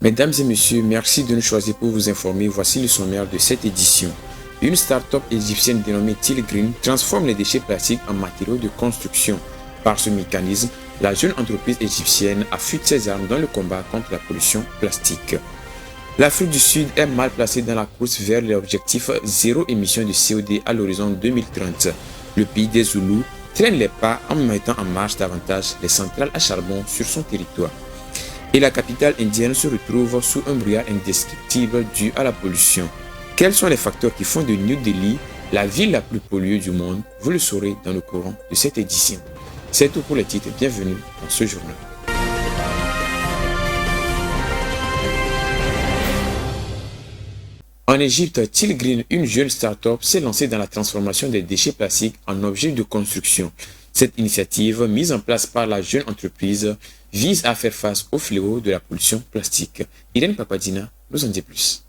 Mesdames et messieurs, merci de nous choisir pour vous informer. Voici le sommaire de cette édition. Une start-up égyptienne dénommée Tilgreen transforme les déchets plastiques en matériaux de construction. Par ce mécanisme, la jeune entreprise égyptienne affûte ses armes dans le combat contre la pollution plastique. L'Afrique du Sud est mal placée dans la course vers l'objectif zéro émission de CO2 à l'horizon 2030. Le pays des Zoulous traîne les pas en mettant en marche davantage les centrales à charbon sur son territoire. Et la capitale indienne se retrouve sous un brouillard indescriptible dû à la pollution. Quels sont les facteurs qui font de New Delhi la ville la plus polluée du monde? Vous le saurez dans le courant de cette édition. C'est tout pour les titres. Bienvenue dans ce journal. En Égypte, Tilgreen, une jeune start-up, s'est lancée dans la transformation des déchets plastiques en objets de construction. Cette initiative, mise en place par la jeune entreprise, vise à faire face au fléau de la pollution plastique. Irène Papadina nous en dit plus.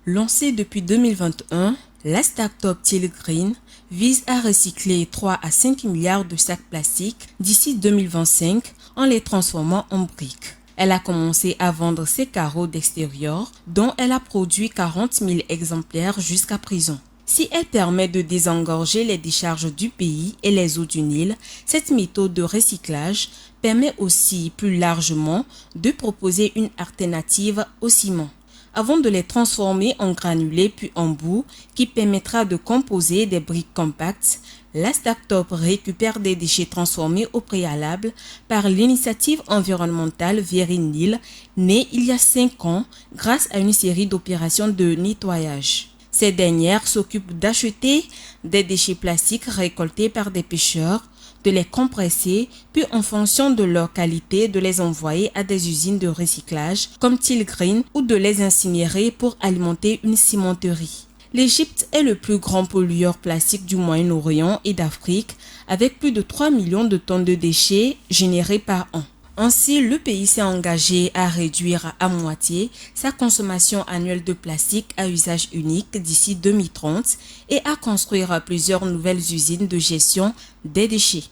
Lancée depuis 2021, la start-up Tilgreen vise à recycler 3 à 5 milliards de sacs plastiques d'ici 2025 en les transformant en briques. Elle a commencé à vendre ses carreaux d'extérieur, dont elle a produit 40 000 exemplaires jusqu'à présent. Si elle permet de désengorger les décharges du pays et les eaux du Nil, cette méthode de recyclage permet aussi plus largement de proposer une alternative au ciment, avant de les transformer en granulés puis en boue qui permettra de composer des briques compactes. La start-up récupère des déchets transformés au préalable par l'initiative environnementale Virinil, née il y a 5 ans grâce à une série d'opérations de nettoyage. Ces dernières s'occupent d'acheter des déchets plastiques récoltés par des pêcheurs, de les compresser, puis en fonction de leur qualité de les envoyer à des usines de recyclage comme Tilgreen ou de les incinérer pour alimenter une cimenterie. L'Égypte est le plus grand pollueur plastique du Moyen-Orient et d'Afrique, avec plus de 3 millions de tonnes de déchets générés par an. Ainsi, le pays s'est engagé à réduire à moitié sa consommation annuelle de plastique à usage unique d'ici 2030 et à construire plusieurs nouvelles usines de gestion des déchets.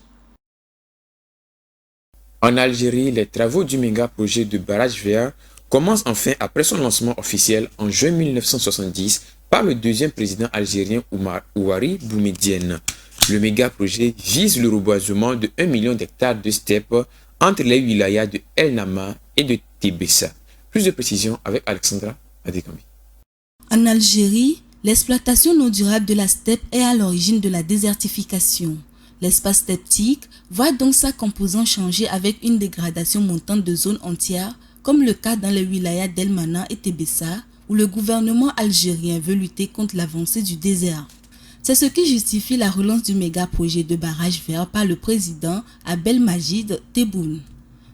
En Algérie, les travaux du méga-projet de barrage vert commencent enfin après son lancement officiel en juin 1970 par le deuxième président algérien Houari Boumedienne. Le méga-projet vise le reboisement de 1 million d'hectares de steppes entre les wilayas de El Nama et de Tébessa. Plus de précisions avec Alexandra Adekambi. En Algérie, l'exploitation non durable de la steppe est à l'origine de la désertification. L'espace steptique voit donc sa composante changer avec une dégradation montante de zones entières, comme le cas dans les wilayas d'El Mana et Tébessa, où le gouvernement algérien veut lutter contre l'avancée du désert. C'est ce qui justifie la relance du méga-projet de barrage vert par le président Abdelmajid Tebboune.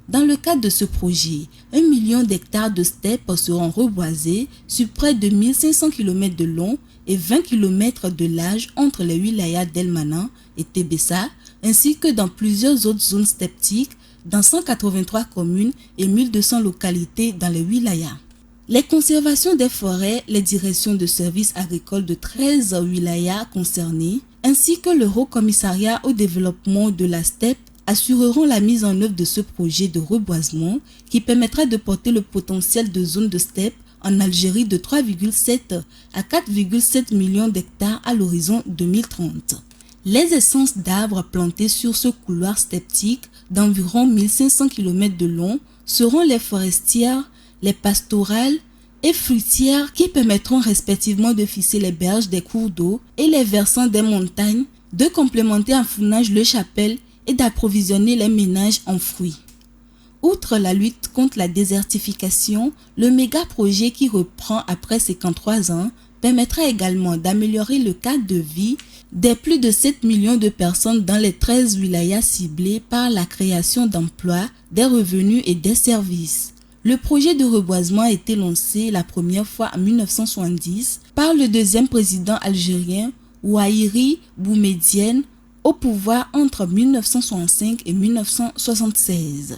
Dans le cadre de ce projet, 1 million d'hectares de steppes seront reboisés sur près de 1500 km de long et 20 km de large entre les wilayas d'El Mana et Tébessa, ainsi que dans plusieurs autres zones steptiques dans 183 communes et 1200 localités dans les wilayas. Les conservations des forêts, les directions de services agricoles de 13 wilayas concernés, ainsi que le Haut Commissariat au développement de la steppe assureront la mise en œuvre de ce projet de reboisement qui permettra de porter le potentiel de zones de steppe en Algérie de 3,7 à 4,7 millions d'hectares à l'horizon 2030. Les essences d'arbres plantés sur ce couloir steptique d'environ 1500 km de long seront les forestières, les pastorales et fruitières qui permettront respectivement de fisser les berges des cours d'eau et les versants des montagnes, de complémenter en fournage le chapelle et d'approvisionner les ménages en fruits. Outre la lutte contre la désertification, le méga-projet qui reprend après 53 ans permettra également d'améliorer le cadre de vie des plus de 7 millions de personnes dans les 13 wilayas ciblés par la création d'emplois, des revenus et des services. Le projet de reboisement a été lancé la première fois en 1970 par le deuxième président algérien Houari Boumedienne au pouvoir entre 1965 et 1976.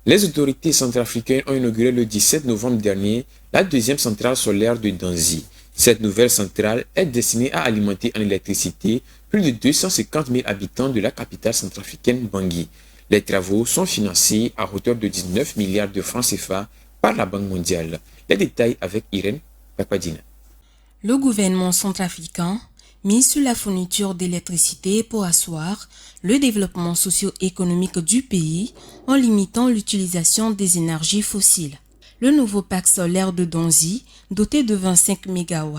Les autorités centrafricaines ont inauguré le 17 novembre dernier la deuxième centrale solaire de Danzi. Cette nouvelle centrale est destinée à alimenter en électricité plus de 250 000 habitants de la capitale centrafricaine Bangui. Les travaux sont financés à hauteur de 19 milliards de francs CFA par la Banque mondiale. Les détails avec Irène Papadina. Le gouvernement centrafricain mise sur la fourniture d'électricité pour asseoir le développement socio-économique du pays en limitant l'utilisation des énergies fossiles. Le nouveau parc solaire de Donzi, doté de 25 MW,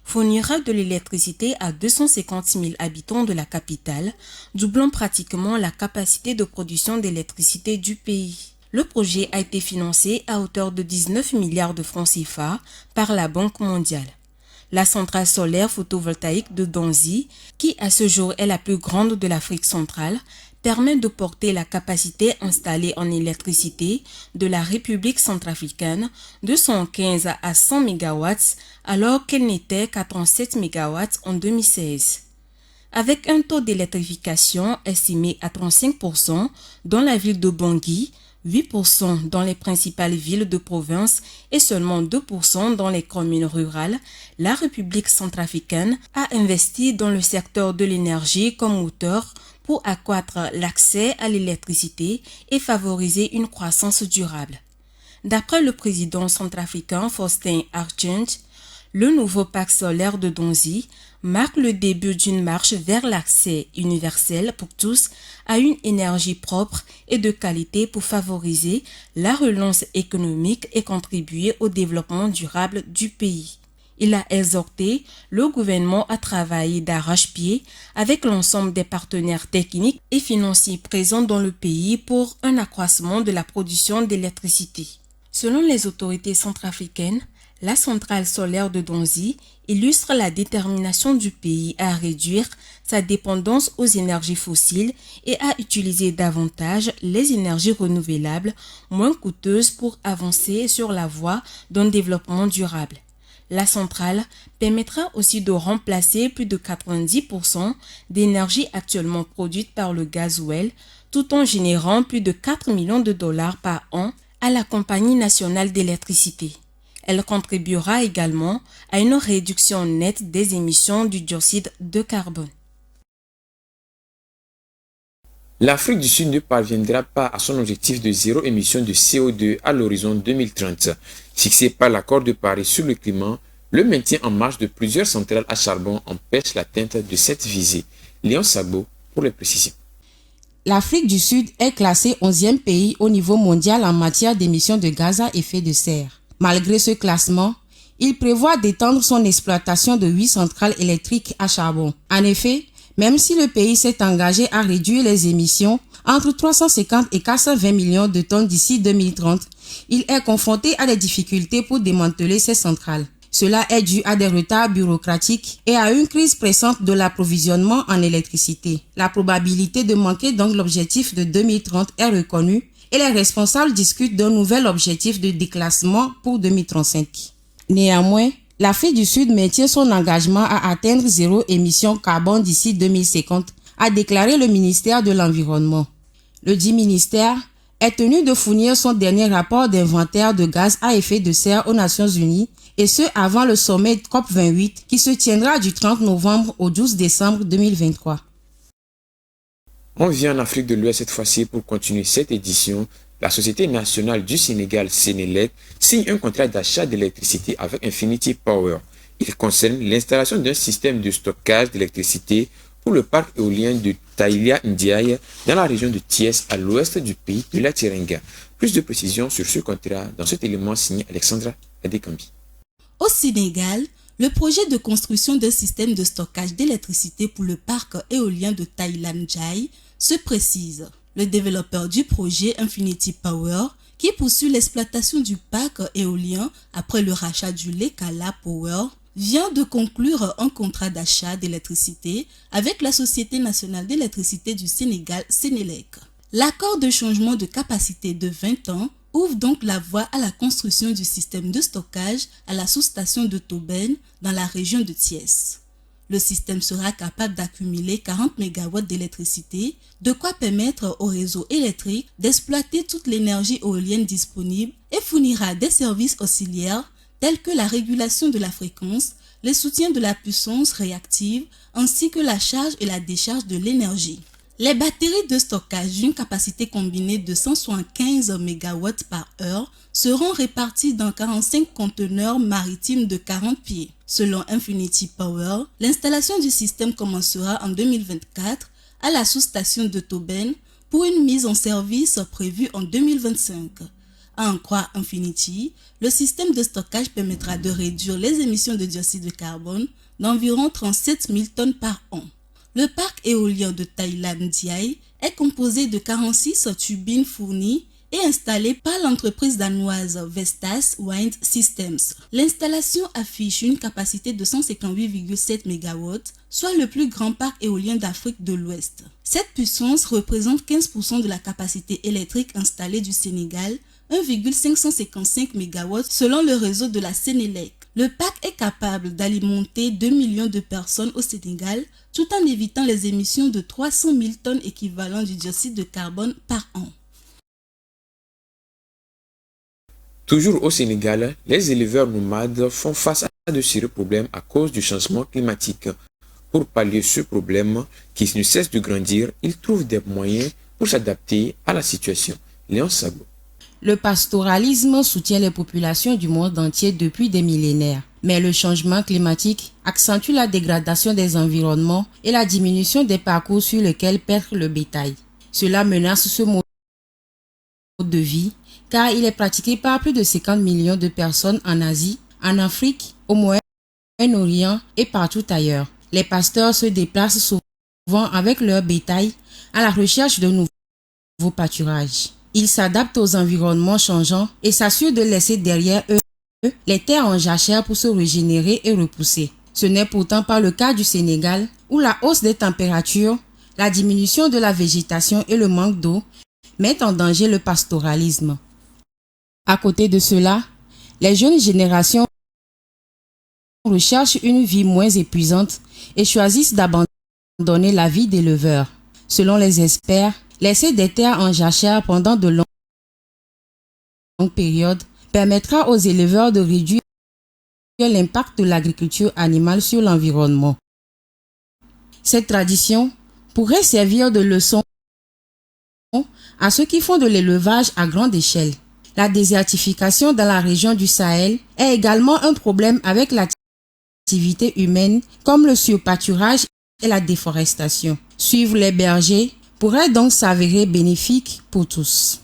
fournira de l'électricité à 250 000 habitants de la capitale, doublant pratiquement la capacité de production d'électricité du pays. Le projet a été financé à hauteur de 19 milliards de francs CFA par la Banque mondiale. La centrale solaire photovoltaïque de Donzi, qui à ce jour est la plus grande de l'Afrique centrale, permet de porter la capacité installée en électricité de la République centrafricaine de 115 à 100 MW alors qu'elle n'était qu'à 37 MW en 2016. Avec un taux d'électrification estimé à 35% dans la ville de Bangui, 8% dans les principales villes de province et seulement 2% dans les communes rurales, la République centrafricaine a investi dans le secteur de l'énergie comme moteur pour accroître l'accès à l'électricité et favoriser une croissance durable. D'après le président centrafricain Faustin Archange, le nouveau parc solaire de Donzi marque le début d'une marche vers l'accès universel pour tous à une énergie propre et de qualité pour favoriser la relance économique et contribuer au développement durable du pays. Il a exhorté le gouvernement à travailler d'arrache-pied avec l'ensemble des partenaires techniques et financiers présents dans le pays pour un accroissement de la production d'électricité. Selon les autorités centrafricaines, la centrale solaire de Donzi illustre la détermination du pays à réduire sa dépendance aux énergies fossiles et à utiliser davantage les énergies renouvelables moins coûteuses pour avancer sur la voie d'un développement durable. La centrale permettra aussi de remplacer plus de 90% d'énergie actuellement produite par le gasoil, tout en générant plus de 4 millions de dollars par an à la Compagnie nationale d'électricité. Elle contribuera également à une réduction nette des émissions du dioxyde de carbone. L'Afrique du Sud ne parviendra pas à son objectif de zéro émission de CO2 à l'horizon 2030. Fixé par l'accord de Paris sur le climat, le maintien en marche de plusieurs centrales à charbon empêche l'atteinte de cette visée. Léon Sagbo pour les précisions. L'Afrique du Sud est classée 11e pays au niveau mondial en matière d'émissions de gaz à effet de serre. Malgré ce classement, il prévoit d'étendre son exploitation de 8 centrales électriques à charbon. En effet, même si le pays s'est engagé à réduire les émissions entre 350 et 420 millions de tonnes d'ici 2030, il est confronté à des difficultés pour démanteler ces centrales. Cela est dû à des retards bureaucratiques et à une crise pressante de l'approvisionnement en électricité. La probabilité de manquer donc l'objectif de 2030 est reconnue et les responsables discutent d'un nouvel objectif de déclassement pour 2035. Néanmoins, l'Afrique du Sud maintient son engagement à atteindre zéro émission carbone d'ici 2050, a déclaré le ministère de l'Environnement. Le dit ministère est tenu de fournir son dernier rapport d'inventaire de gaz à effet de serre aux Nations Unies, et ce avant le sommet COP28 qui se tiendra du 30 novembre au 12 décembre 2023. On vient en Afrique de l'Ouest cette fois-ci pour continuer cette édition. La Société nationale du Sénégal, Sénélec, signe un contrat d'achat d'électricité avec Infinity Power. Il concerne l'installation d'un système de stockage d'électricité pour le parc éolien de Taïlia Ndiaye dans la région de Thiès à l'ouest du pays de la Tiringa. Plus de précisions sur ce contrat dans cet élément signé Alexandra Adekambi. Au Sénégal, le projet de construction d'un système de stockage d'électricité pour le parc éolien de Taïlia Ndiaye se précise. Le développeur du projet Infinity Power, qui poursuit l'exploitation du parc éolien après le rachat du Lekala Power, vient de conclure un contrat d'achat d'électricité avec la Société nationale d'électricité du Sénégal, Sénélec. L'accord de changement de capacité de 20 ans ouvre donc la voie à la construction du système de stockage à la sous-station de Tobène dans la région de Thiès. Le système sera capable d'accumuler 40 MW d'électricité, de quoi permettre au réseau électrique d'exploiter toute l'énergie éolienne disponible et fournira des services auxiliaires tels que la régulation de la fréquence, le soutien de la puissance réactive ainsi que la charge et la décharge de l'énergie. Les batteries de stockage d'une capacité combinée de 175 MW par heure seront réparties dans 45 conteneurs maritimes de 40 pieds. Selon Infinity Power, l'installation du système commencera en 2024 à la sous-station de Tauben pour une mise en service prévue en 2025. À en croire Infinity, le système de stockage permettra de réduire les émissions de dioxyde de carbone d'environ 37 000 tonnes par an. Le parc éolien de Thailand Diai est composé de 46 turbines fournies et installées par l'entreprise danoise Vestas Wind Systems. L'installation affiche une capacité de 158,7 MW, soit le plus grand parc éolien d'Afrique de l'Ouest. Cette puissance représente 15% de la capacité électrique installée du Sénégal, 1,555 MW selon le réseau de la Sénélec. Le parc est capable d'alimenter 2 millions de personnes au Sénégal tout en évitant les émissions de 300 000 tonnes équivalent du dioxyde de carbone par an. Toujours au Sénégal, les éleveurs nomades font face à de sérieux problèmes à cause du changement climatique. Pour pallier ce problème qui ne cesse de grandir, ils trouvent des moyens pour s'adapter à la situation. Léon Sabo. Le pastoralisme soutient les populations du monde entier depuis des millénaires. Mais le changement climatique accentue la dégradation des environnements et la diminution des parcours sur lesquels perd le bétail. Cela menace ce mode de vie car il est pratiqué par plus de 50 millions de personnes en Asie, en Afrique, au Moyen-Orient et partout ailleurs. Les pasteurs se déplacent souvent avec leur bétail à la recherche de nouveaux pâturages. Ils s'adaptent aux environnements changeants et s'assurent de laisser derrière eux les terres en jachère pour se régénérer et repousser. Ce n'est pourtant pas le cas du Sénégal, où la hausse des températures, la diminution de la végétation et le manque d'eau mettent en danger le pastoralisme. À côté de cela, les jeunes générations recherchent une vie moins épuisante et choisissent d'abandonner la vie d'éleveur. Selon les experts, laisser des terres en jachère pendant de longues périodes permettra aux éleveurs de réduire l'impact de l'agriculture animale sur l'environnement. Cette tradition pourrait servir de leçon à ceux qui font de l'élevage à grande échelle. La désertification dans la région du Sahel est également un problème avec l'activité humaine comme le surpâturage et la déforestation. Suivre les bergers pourrait donc s'avérer bénéfique pour tous.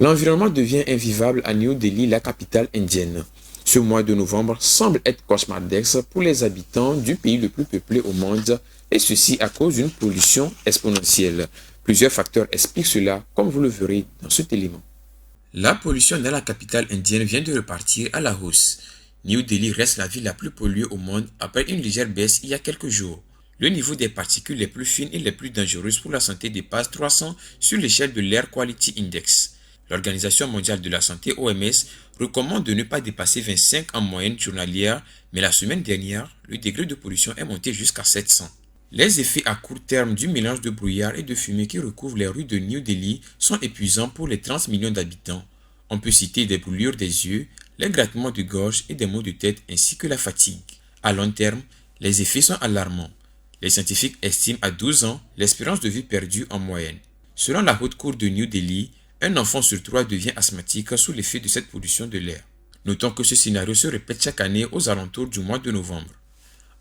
L'environnement devient invivable à New Delhi, la capitale indienne. Ce mois de novembre semble être cauchemardesque pour les habitants du pays le plus peuplé au monde, et ceci à cause d'une pollution exponentielle. Plusieurs facteurs expliquent cela, comme vous le verrez dans cet élément. La pollution dans la capitale indienne vient de repartir à la hausse. New Delhi reste la ville la plus polluée au monde après une légère baisse il y a quelques jours. Le niveau des particules les plus fines et les plus dangereuses pour la santé dépasse 300 sur l'échelle de l'Air Quality Index. L'Organisation mondiale de la santé OMS recommande de ne pas dépasser 25 en moyenne journalière, mais la semaine dernière, le degré de pollution est monté jusqu'à 700. Les effets à court terme du mélange de brouillard et de fumée qui recouvre les rues de New Delhi sont épuisants pour les 30 millions d'habitants. On peut citer des brûlures des yeux, les grattements de gorge et des maux de tête ainsi que la fatigue. À long terme, les effets sont alarmants. Les scientifiques estiment à 12 ans l'espérance de vie perdue en moyenne. Selon la haute cour de New Delhi, un enfant sur 3 devient asthmatique sous l'effet de cette pollution de l'air. Notons que ce scénario se répète chaque année aux alentours du mois de novembre.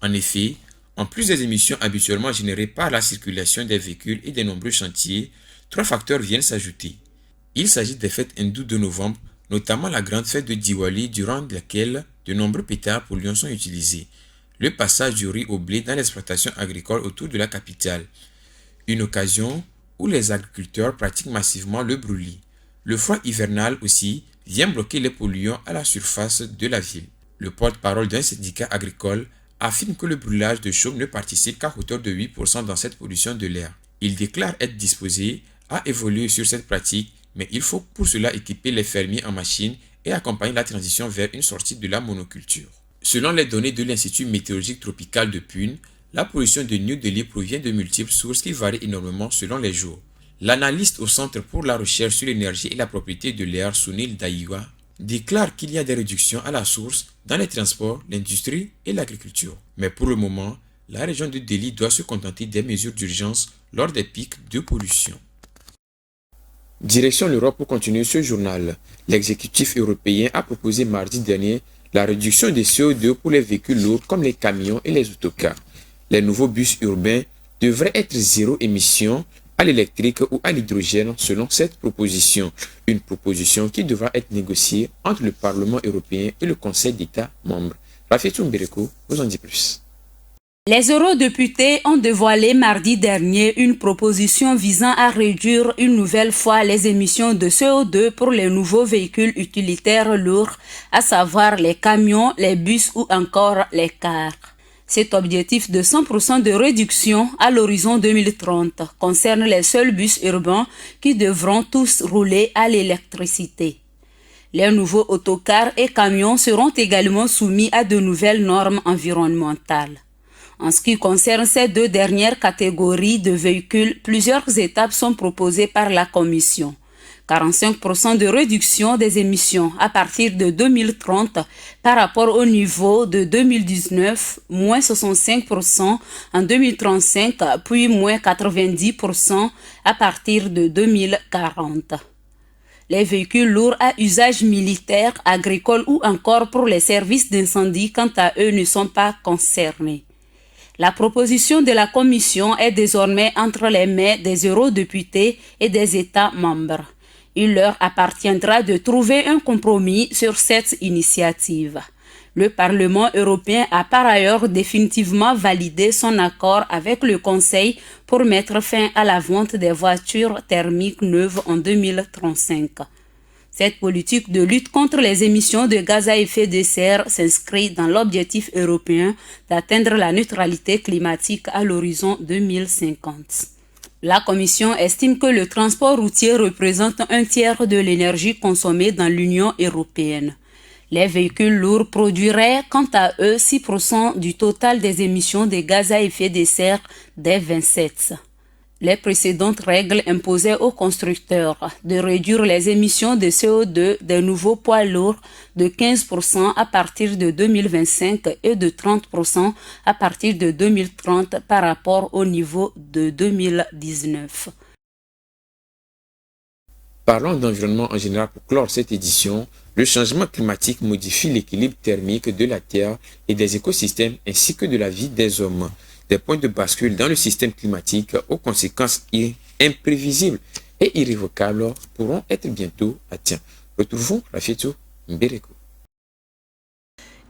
En effet, en plus des émissions habituellement générées par la circulation des véhicules et des nombreux chantiers, 3 facteurs viennent s'ajouter. Il s'agit des fêtes hindoues de novembre, notamment la grande fête de Diwali durant laquelle de nombreux pétards polluants sont utilisés. Le passage du riz au blé dans l'exploitation agricole autour de la capitale. Une occasion où les agriculteurs pratiquent massivement le brûlis. Le froid hivernal aussi vient bloquer les polluants à la surface de la ville. Le porte-parole d'un syndicat agricole affirme que le brûlage de chaume ne participe qu'à hauteur de 8% dans cette pollution de l'air. Il déclare être disposé à évoluer sur cette pratique, mais il faut pour cela équiper les fermiers en machines et accompagner la transition vers une sortie de la monoculture. Selon les données de l'Institut météorologique tropical de Pune, la pollution de New Delhi provient de multiples sources qui varient énormément selon les jours. L'analyste au Centre pour la recherche sur l'énergie et la propriété de l'air, Sunil Daiwa, déclare qu'il y a des réductions à la source dans les transports, l'industrie et l'agriculture. Mais pour le moment, la région de Delhi doit se contenter des mesures d'urgence lors des pics de pollution. Direction l'Europe pour continuer ce journal. L'exécutif européen a proposé mardi dernier la réduction des CO2 pour les véhicules lourds comme les camions et les autocars. Les nouveaux bus urbains devraient être zéro émission à l'électrique ou à l'hydrogène selon cette proposition. Une proposition qui devra être négociée entre le Parlement européen et le Conseil d'État membres. Rafietou Mbereko vous en dit plus. Les eurodéputés ont dévoilé mardi dernier une proposition visant à réduire une nouvelle fois les émissions de CO2 pour les nouveaux véhicules utilitaires lourds, à savoir les camions, les bus ou encore les cars. Cet objectif de 100% de réduction à l'horizon 2030 concerne les seuls bus urbains qui devront tous rouler à l'électricité. Les nouveaux autocars et camions seront également soumis à de nouvelles normes environnementales. En ce qui concerne ces deux dernières catégories de véhicules, plusieurs étapes sont proposées par la Commission. 45% de réduction des émissions à partir de 2030 par rapport au niveau de 2019, moins 65% en 2035, puis moins 90% à partir de 2040. Les véhicules lourds à usage militaire, agricole ou encore pour les services d'incendie, quant à eux, ne sont pas concernés. La proposition de la Commission est désormais entre les mains des eurodéputés et des États membres. Il leur appartiendra de trouver un compromis sur cette initiative. Le Parlement européen a par ailleurs définitivement validé son accord avec le Conseil pour mettre fin à la vente des voitures thermiques neuves en 2035. Cette politique de lutte contre les émissions de gaz à effet de serre s'inscrit dans l'objectif européen d'atteindre la neutralité climatique à l'horizon 2050. La Commission estime que le transport routier représente un tiers de l'énergie consommée dans l'Union européenne. Les véhicules lourds produiraient quant à eux 6% du total des émissions de gaz à effet de serre des 27. Les précédentes règles imposaient aux constructeurs de réduire les émissions de CO2 des nouveaux poids lourds de 15% à partir de 2025 et de 30% à partir de 2030 par rapport au niveau de 2019. Parlons d'environnement en général pour clore cette édition. Le changement climatique modifie l'équilibre thermique de la Terre et des écosystèmes ainsi que de la vie des hommes. Des points de bascule dans le système climatique aux conséquences imprévisibles et irrévocables pourront être bientôt atteints. Retrouvons Rafietou Mbereko.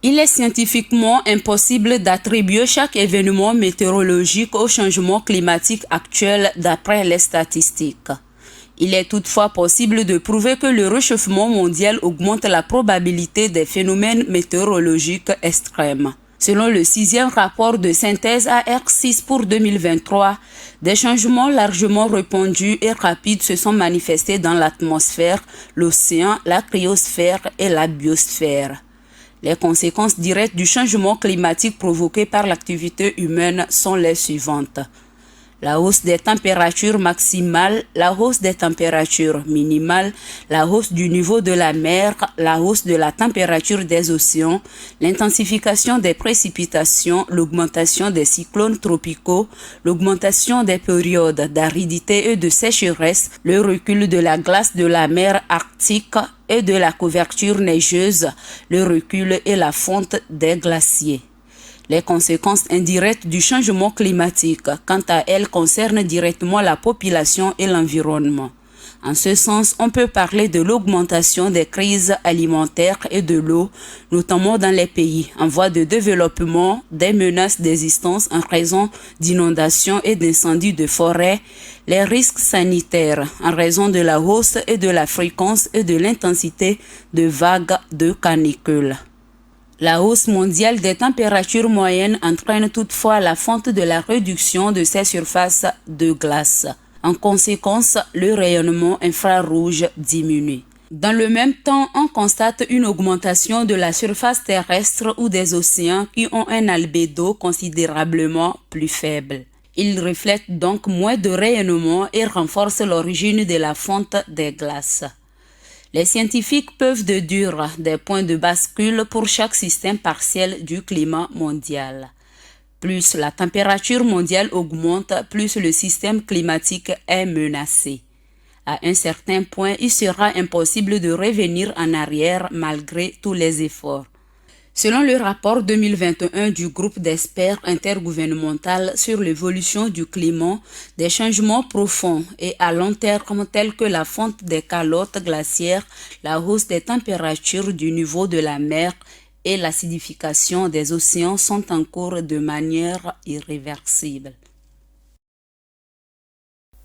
Il est scientifiquement impossible d'attribuer chaque événement météorologique au changement climatique actuel d'après les statistiques. Il est toutefois possible de prouver que le réchauffement mondial augmente la probabilité des phénomènes météorologiques extrêmes. Selon le 6e rapport de synthèse AR6 pour 2023, des changements largement répandus et rapides se sont manifestés dans l'atmosphère, l'océan, la cryosphère et la biosphère. Les conséquences directes du changement climatique provoqué par l'activité humaine sont les suivantes. La hausse des températures maximales, la hausse des températures minimales, la hausse du niveau de la mer, la hausse de la température des océans, l'intensification des précipitations, l'augmentation des cyclones tropicaux, l'augmentation des périodes d'aridité et de sécheresse, le recul de la glace de la mer Arctique et de la couverture neigeuse, le recul et la fonte des glaciers. Les conséquences indirectes du changement climatique, quant à elles, concernent directement la population et l'environnement. En ce sens, on peut parler de l'augmentation des crises alimentaires et de l'eau, notamment dans les pays en voie de développement, des menaces d'existence en raison d'inondations et d'incendies de forêt, les risques sanitaires en raison de la hausse et de la fréquence et de l'intensité de vagues de canicule. La hausse mondiale des températures moyennes entraîne toutefois la fonte de la réduction de ces surfaces de glace. En conséquence, le rayonnement infrarouge diminue. Dans le même temps, on constate une augmentation de la surface terrestre ou des océans qui ont un albédo considérablement plus faible. Ils reflètent donc moins de rayonnement et renforcent l'origine de la fonte des glaces. Les scientifiques peuvent déduire des points de bascule pour chaque système partiel du climat mondial. Plus la température mondiale augmente, plus le système climatique est menacé. À un certain point, il sera impossible de revenir en arrière malgré tous les efforts. Selon le rapport 2021 du groupe d'experts intergouvernemental sur l'évolution du climat, des changements profonds et à long terme tels que la fonte des calottes glaciaires, la hausse des températures du niveau de la mer et l'acidification des océans sont en cours de manière irréversible.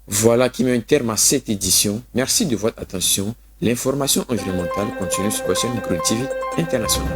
Voilà qui met un terme à cette édition. Merci de votre attention. L'information environnementale continue sur Ocean Green TV International.